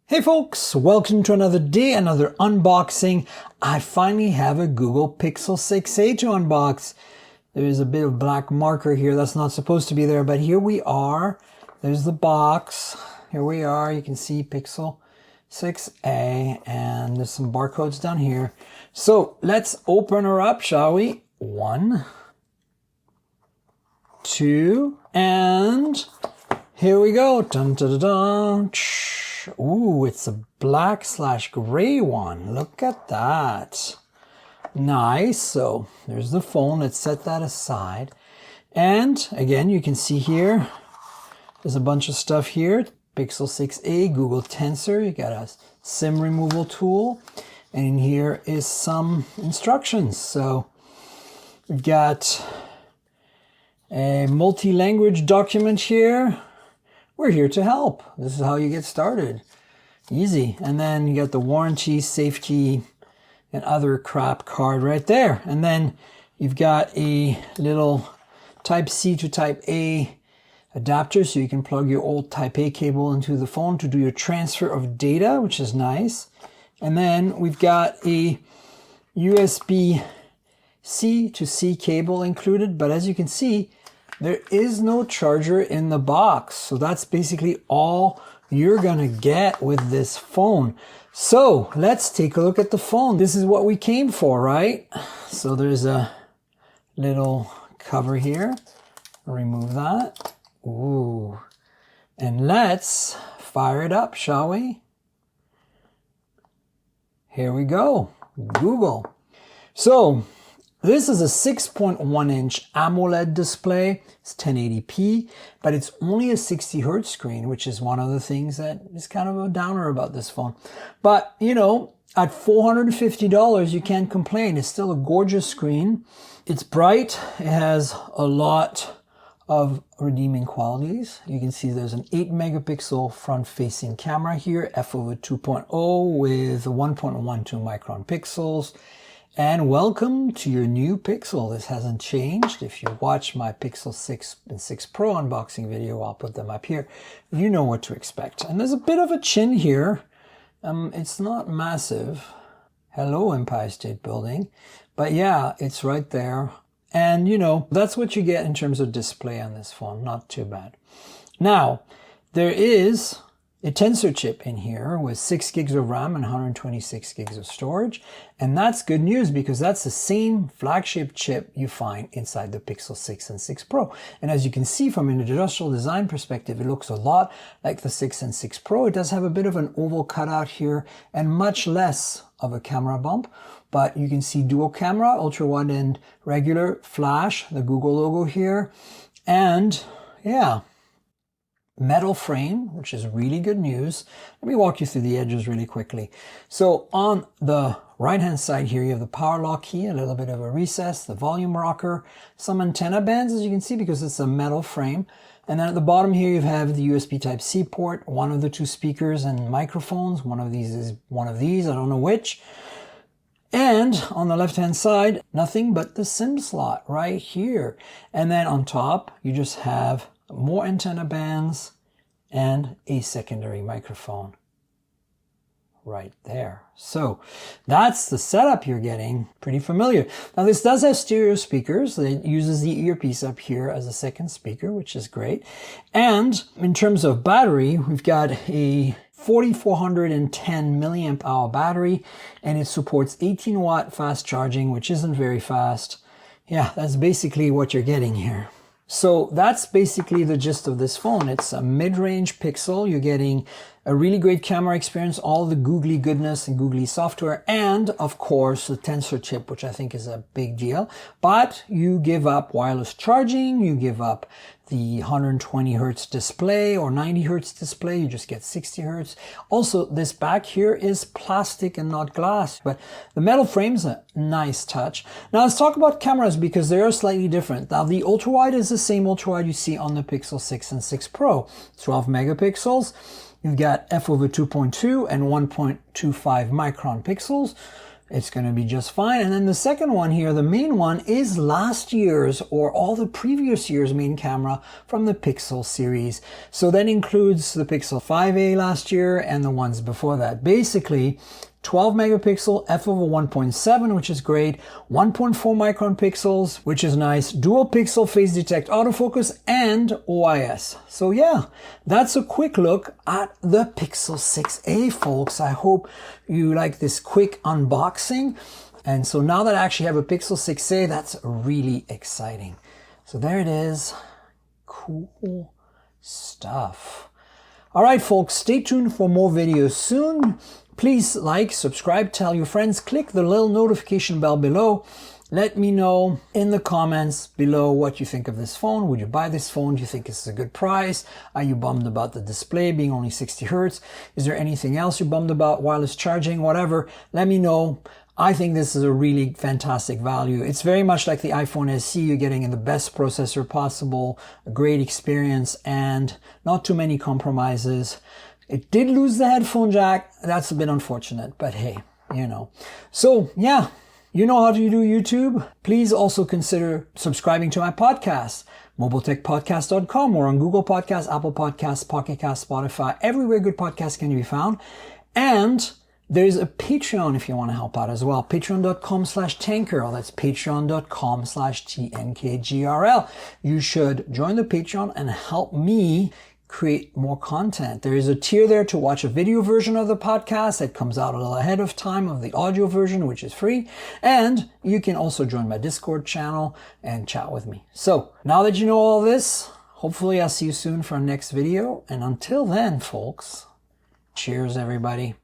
Hey folks, welcome to another day, another unboxing. I finally have a Google Pixel 6a to unbox. There's a bit of black marker here that's not supposed to be there, but here we are. There's the box. Here we are. You can see Pixel 6a, and there's some barcodes down here. So let's open her up, shall we? 1, 2, and here we go. Dun, dun, dun, dun. Ooh, it's a black/gray one. Look at that. Nice. So there's the phone. Let's set that aside. And again, you can see here, there's a bunch of stuff here. Pixel 6a, Google Tensor. You got a SIM removal tool. And in here is some instructions. So we've got a multi-language document here. We're here to help. This is how you get started. Easy. And then you got the warranty, safety, and other crap card right there. And then you've got a little Type-C to Type-A adapter, so you can plug your old Type-A cable into the phone to do your transfer of data, which is nice. And then we've got a USB-C to C cable included, but as you can see, there is no charger in the box. So that's basically all you're gonna get with this phone. So let's take a look at the phone. This is what we came for, right? So there's a little cover here. Remove that. Ooh. And let's fire it up, shall we? Here we go. Google. So this is a 6.1-inch AMOLED display. It's 1080p, but it's only a 60 Hz screen, which is one of the things that is kind of a downer about this phone. But, you know, at $450, you can't complain. It's still a gorgeous screen. It's bright. It has a lot of redeeming qualities. You can see there's an 8-megapixel front-facing camera here, f/2.0 with 1.12 micron pixels. And welcome to your new Pixel. This hasn't changed. If you watch my Pixel 6 and 6 Pro unboxing video, I'll put them up here. You know what to expect. And there's a bit of a chin here. It's not massive. Hello, Empire State Building. But yeah, it's right there. And you know, that's what you get in terms of display on this phone. Not too bad. Now, there is a Tensor chip in here with 6 gigs of RAM and 126 gigs of storage. And that's good news because that's the same flagship chip you find inside the Pixel 6 and 6 Pro. And as you can see from an industrial design perspective, it looks a lot like the 6 and 6 Pro. It does have a bit of an oval cutout here and much less of a camera bump. But you can see dual camera, ultra wide and regular, flash, the Google logo here. And yeah, metal frame, which is really good news. Let me walk you through the edges really quickly. So on the right-hand side here, you have the power lock key, a little bit of a recess, the volume rocker, some antenna bands, as you can see, because it's a metal frame. And then at the bottom here, you have the USB Type-C port, one of the 2 speakers and microphones. One of these is one of these, I don't know which. And on the left-hand side, nothing but the SIM slot right here. And then on top, you just have more antenna bands and a secondary microphone right there. So that's the setup you're getting. Pretty familiar. Now this does have stereo speakers. It uses the earpiece up here as a second speaker, which is great. And in terms of battery, we've got a 4410 milliamp hour battery, and it supports 18 watt fast charging, which isn't very fast. Yeah, that's basically what you're getting here. So that's basically the gist of this phone. It's a mid-range Pixel. You're getting a really great camera experience, all the googly goodness and googly software, and of course the Tensor chip, which I think is a big deal. But you give up wireless charging, you give up the 120 Hertz display or 90 Hertz display, you just get 60 Hertz. Also, this back here is plastic and not glass, but the metal frame's a nice touch. Now let's talk about cameras because they are slightly different. Now the ultra-wide is the same ultra-wide you see on the Pixel 6 and 6 Pro, 12 megapixels. You've got f/2.2 and 1.25 micron pixels. it's going to be just fine. And then the second one here, the main one, is last year's or all the previous year's main camera from the Pixel series. So that includes the Pixel 5a last year and the ones before that. Basically, 12 megapixel f/1.7, which is great, 1.4 micron pixels, which is nice, dual pixel phase detect autofocus, and OIS. So yeah, that's a quick look at the Pixel 6a, folks. I hope you like this quick unboxing. And so now that I actually have a Pixel 6a, that's really exciting. So there it is. Cool stuff. All right, folks, stay tuned for more videos soon. Please like, subscribe, tell your friends, click the little notification bell below. Let me know in the comments below what you think of this phone. Would you buy this phone? Do you think it's a good price? Are you bummed about the display being only 60 Hertz? Is there anything else you're bummed about? Wireless charging, whatever. Let me know. I think this is a really fantastic value. It's very much like the iPhone SE. You're getting in the best processor possible, a great experience, and not too many compromises. It did lose the headphone jack. That's a bit unfortunate, but hey, you know. So yeah, you know how to do YouTube. Please also consider subscribing to my podcast, mobiletechpodcast.com, or on Google Podcasts, Apple Podcasts, Pocket Cast, Spotify, everywhere good podcasts can be found. And there's a Patreon if you want to help out as well. Patreon.com/Tanker. That's patreon.com/TNKGRL. You should join the Patreon and help me create more content. There is a tier there to watch a video version of the podcast that comes out a little ahead of time of the audio version, which is free. And you can also join my Discord channel and chat with me. So now that you know all this, hopefully I'll see you soon for our next video. And until then, folks, cheers everybody.